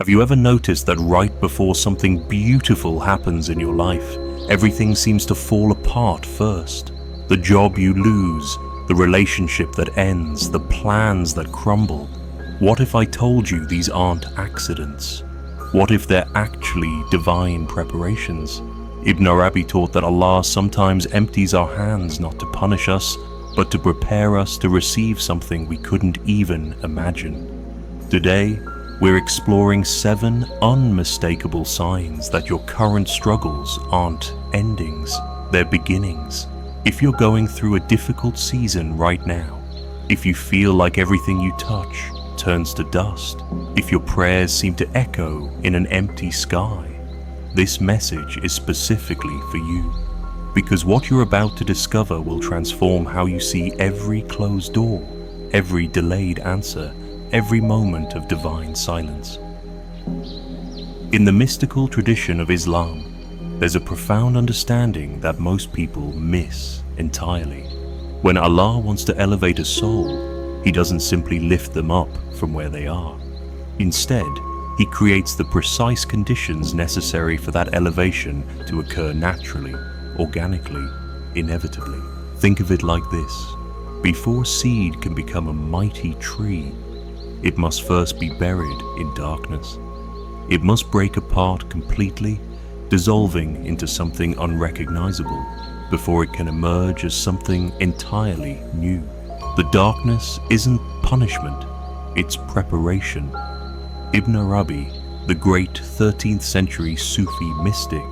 Have you ever noticed that right before something beautiful happens in your life, everything seems to fall apart first? The job you lose, the relationship that ends, the plans that crumble. What if I told you these aren't accidents? What if they're actually divine preparations? Ibn Arabi taught that Allah sometimes empties our hands not to punish us, but to prepare us to receive something we couldn't even imagine. Today, we're exploring 7 unmistakable signs that your current struggles aren't endings, they're beginnings. If you're going through a difficult season right now, if you feel like everything you touch turns to dust, if your prayers seem to echo in an empty sky, this message is specifically for you. Because what you're about to discover will transform how you see every closed door, every delayed answer, every moment of divine silence. In the mystical tradition of Islam, there's a profound understanding that most people miss entirely. When Allah wants to elevate a soul, He doesn't simply lift them up from where they are. Instead, He creates the precise conditions necessary for that elevation to occur naturally, organically, inevitably. Think of it like this. Before seed can become a mighty tree, it must first be buried in darkness. It must break apart completely, dissolving into something unrecognizable before it can emerge as something entirely new. The darkness isn't punishment, it's preparation. Ibn Arabi, the great 13th century Sufi mystic,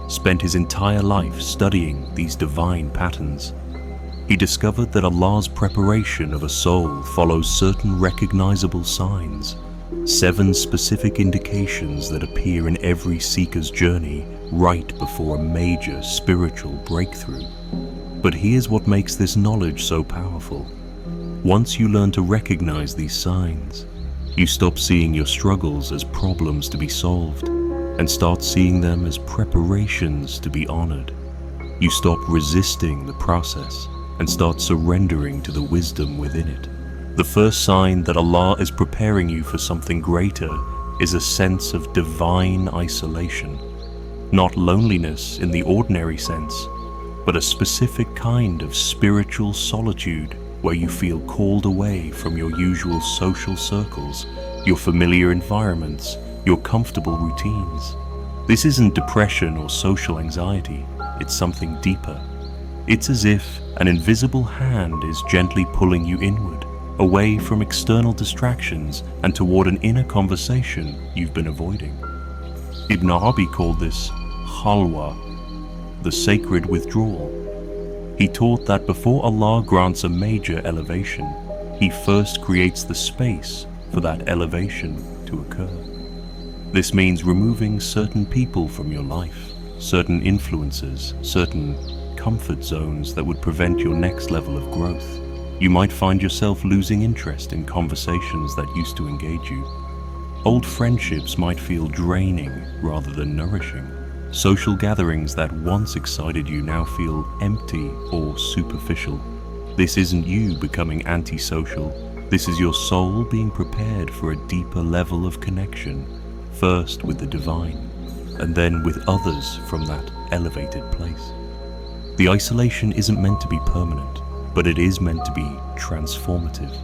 spent his entire life studying these divine patterns. He discovered that Allah's preparation of a soul follows certain recognizable signs, 7 specific indications that appear in every seeker's journey right before a major spiritual breakthrough. But here's what makes this knowledge so powerful. Once you learn to recognize these signs, you stop seeing your struggles as problems to be solved and start seeing them as preparations to be honored. You stop resisting the process and start surrendering to the wisdom within it. The first sign that Allah is preparing you for something greater is a sense of divine isolation. Not loneliness in the ordinary sense, but a specific kind of spiritual solitude where you feel called away from your usual social circles, your familiar environments, your comfortable routines. This isn't depression or social anxiety, it's something deeper. It's as if an invisible hand is gently pulling you inward, away from external distractions and toward an inner conversation you've been avoiding. Ibn Arabi called this khalwa, the sacred withdrawal. He taught that before Allah grants a major elevation, He first creates the space for that elevation to occur. This means removing certain people from your life, certain influences, certain comfort zones that would prevent your next level of growth. You might find yourself losing interest in conversations that used to engage you. Old friendships might feel draining rather than nourishing. Social gatherings that once excited you now feel empty or superficial. This isn't you becoming antisocial. This is your soul being prepared for a deeper level of connection, first with the divine, and then with others from that elevated place. The isolation isn't meant to be permanent, but it is meant to be transformative.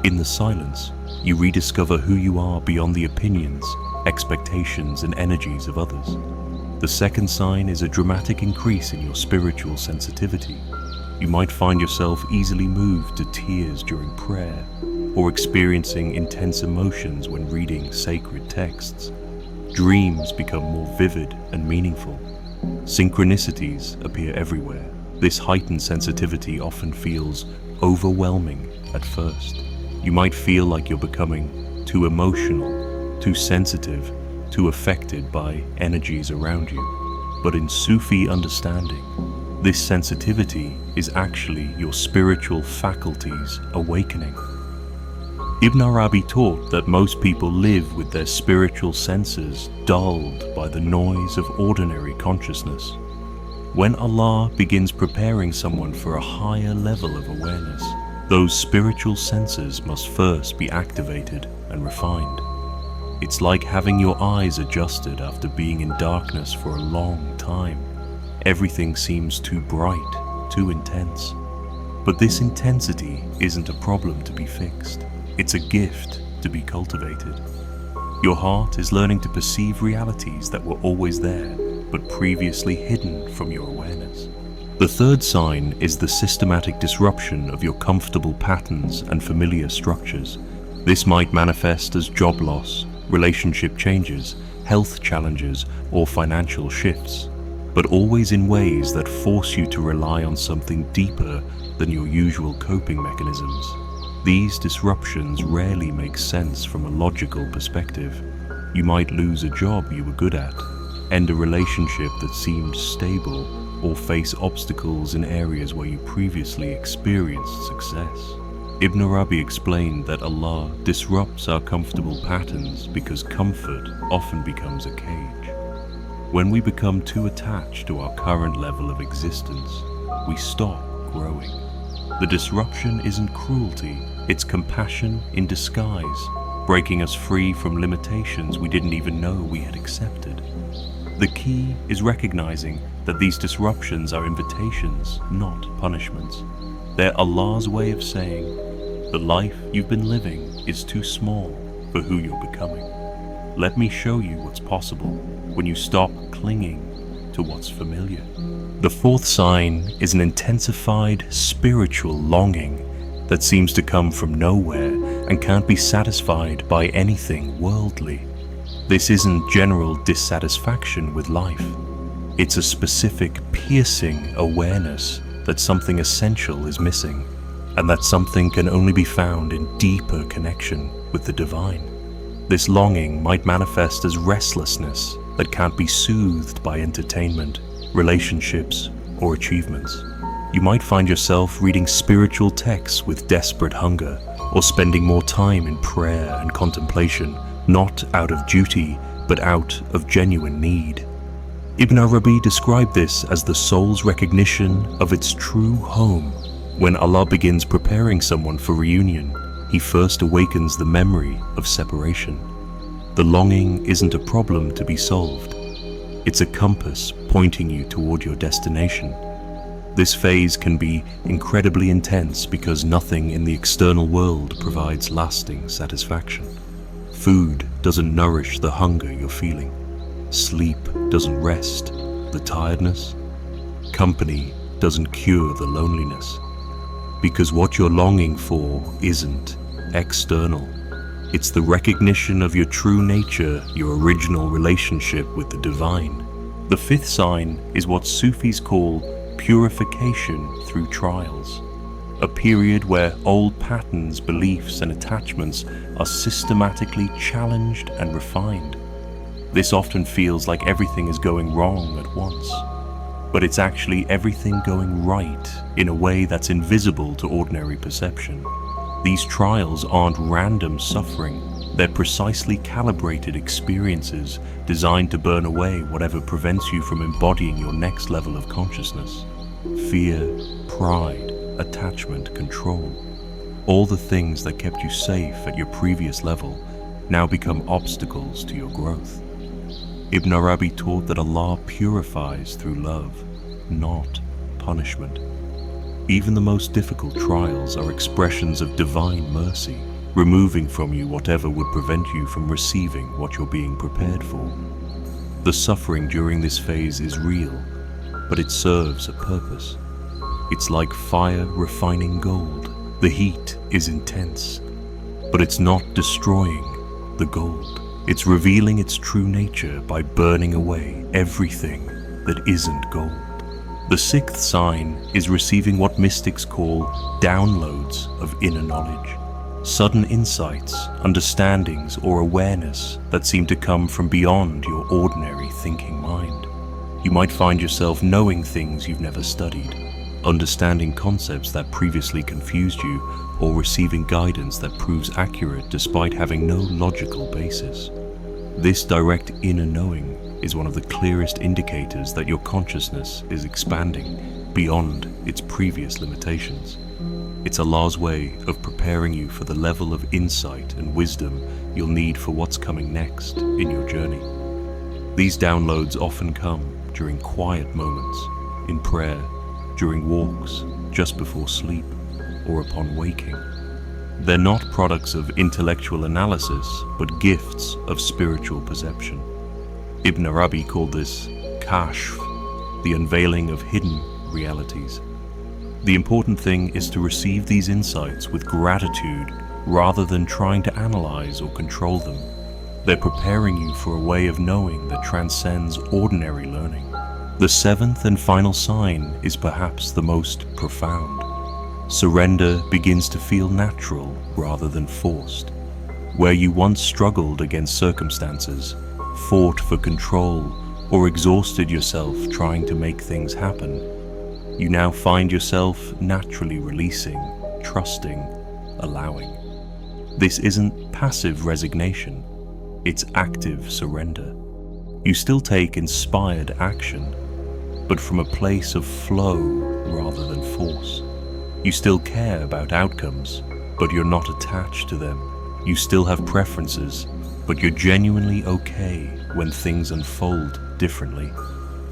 In the silence, you rediscover who you are beyond the opinions, expectations, and energies of others. The second sign is a dramatic increase in your spiritual sensitivity. You might find yourself easily moved to tears during prayer, or experiencing intense emotions when reading sacred texts. Dreams become more vivid and meaningful. Synchronicities appear everywhere. This heightened sensitivity often feels overwhelming at first. You might feel like you're becoming too emotional, too sensitive, too affected by energies around you. But in Sufi understanding, this sensitivity is actually your spiritual faculties awakening. Ibn Arabi taught that most people live with their spiritual senses dulled by the noise of ordinary consciousness. When Allah begins preparing someone for a higher level of awareness, those spiritual senses must first be activated and refined. It's like having your eyes adjusted after being in darkness for a long time. Everything seems too bright, too intense. But this intensity isn't a problem to be fixed. It's a gift to be cultivated. Your heart is learning to perceive realities that were always there, but previously hidden from your awareness. The third sign is the systematic disruption of your comfortable patterns and familiar structures. This might manifest as job loss, relationship changes, health challenges, or financial shifts, but always in ways that force you to rely on something deeper than your usual coping mechanisms. These disruptions rarely make sense from a logical perspective. You might lose a job you were good at, end a relationship that seemed stable, or face obstacles in areas where you previously experienced success. Ibn Arabi explained that Allah disrupts our comfortable patterns because comfort often becomes a cage. When we become too attached to our current level of existence, we stop growing. The disruption isn't cruelty, it's compassion in disguise, breaking us free from limitations we didn't even know we had accepted. The key is recognizing that these disruptions are invitations, not punishments. They're Allah's way of saying, the life you've been living is too small for who you're becoming. Let me show you what's possible when you stop clinging to what's familiar. The fourth sign is an intensified spiritual longing that seems to come from nowhere and can't be satisfied by anything worldly. This isn't general dissatisfaction with life. It's a specific, piercing awareness that something essential is missing, and that something can only be found in deeper connection with the divine. This longing might manifest as restlessness that can't be soothed by entertainment, relationships, or achievements. You might find yourself reading spiritual texts with desperate hunger, or spending more time in prayer and contemplation, not out of duty, but out of genuine need. Ibn Arabi described this as the soul's recognition of its true home. When Allah begins preparing someone for reunion, He first awakens the memory of separation. The longing isn't a problem to be solved. It's a compass pointing you toward your destination. This phase can be incredibly intense because nothing in the external world provides lasting satisfaction. Food doesn't nourish the hunger you're feeling. Sleep doesn't rest the tiredness. Company doesn't cure the loneliness. Because what you're longing for isn't external. It's the recognition of your true nature, your original relationship with the divine. The fifth sign is what Sufis call purification through trials. A period where old patterns, beliefs, and attachments are systematically challenged and refined. This often feels like everything is going wrong at once, but it's actually everything going right in a way that's invisible to ordinary perception. These trials aren't random suffering, they're precisely calibrated experiences designed to burn away whatever prevents you from embodying your next level of consciousness. Fear, pride, attachment, control. All the things that kept you safe at your previous level now become obstacles to your growth. Ibn Arabi taught that Allah purifies through love, not punishment. Even the most difficult trials are expressions of divine mercy, removing from you whatever would prevent you from receiving what you're being prepared for. The suffering during this phase is real, but it serves a purpose. It's like fire refining gold. The heat is intense, but it's not destroying the gold. It's revealing its true nature by burning away everything that isn't gold. The sixth sign is receiving what mystics call downloads of inner knowledge. Sudden insights, understandings, or awareness that seem to come from beyond your ordinary thinking mind. You might find yourself knowing things you've never studied, understanding concepts that previously confused you, or receiving guidance that proves accurate despite having no logical basis. This direct inner knowing is one of the clearest indicators that your consciousness is expanding beyond its previous limitations. It's Allah's way of preparing you for the level of insight and wisdom you'll need for what's coming next in your journey. These downloads often come during quiet moments, in prayer, during walks, just before sleep, or upon waking. They're not products of intellectual analysis, but gifts of spiritual perception. Ibn Arabi called this kashf, the unveiling of hidden realities. The important thing is to receive these insights with gratitude rather than trying to analyze or control them. They're preparing you for a way of knowing that transcends ordinary learning. The seventh and final sign is perhaps the most profound. Surrender begins to feel natural rather than forced. Where you once struggled against circumstances, fought for control, or exhausted yourself trying to make things happen, you now find yourself naturally releasing, trusting, allowing. This isn't passive resignation, it's active surrender. You still take inspired action, but from a place of flow rather than force. You still care about outcomes, but you're not attached to them. You still have preferences, but you're genuinely okay when things unfold differently.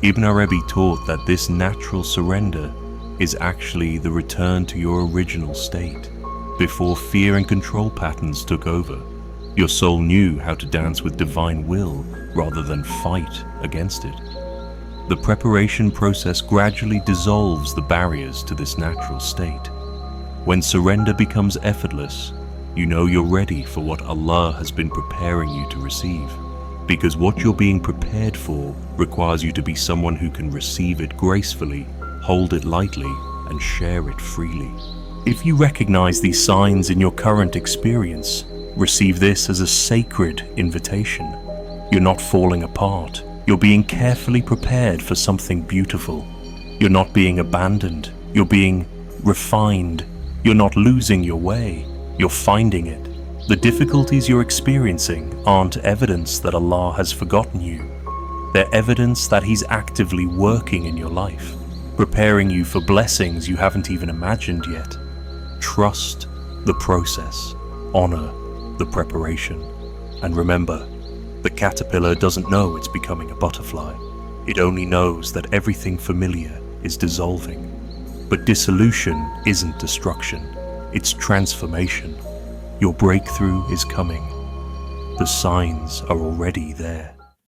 Ibn Arabi taught that this natural surrender is actually the return to your original state. Before fear and control patterns took over, your soul knew how to dance with divine will rather than fight against it. The preparation process gradually dissolves the barriers to this natural state. When surrender becomes effortless, you know you're ready for what Allah has been preparing you to receive. Because what you're being prepared for requires you to be someone who can receive it gracefully, hold it lightly, and share it freely. If you recognize these signs in your current experience, receive this as a sacred invitation. You're not falling apart. You're being carefully prepared for something beautiful. You're not being abandoned. You're being refined. You're not losing your way. You're finding it. The difficulties you're experiencing aren't evidence that Allah has forgotten you. They're evidence that He's actively working in your life, preparing you for blessings you haven't even imagined yet. Trust the process. Honor the preparation. And remember, the caterpillar doesn't know it's becoming a butterfly. It only knows that everything familiar is dissolving. But dissolution isn't destruction. It's transformation. Your breakthrough is coming. The signs are already there.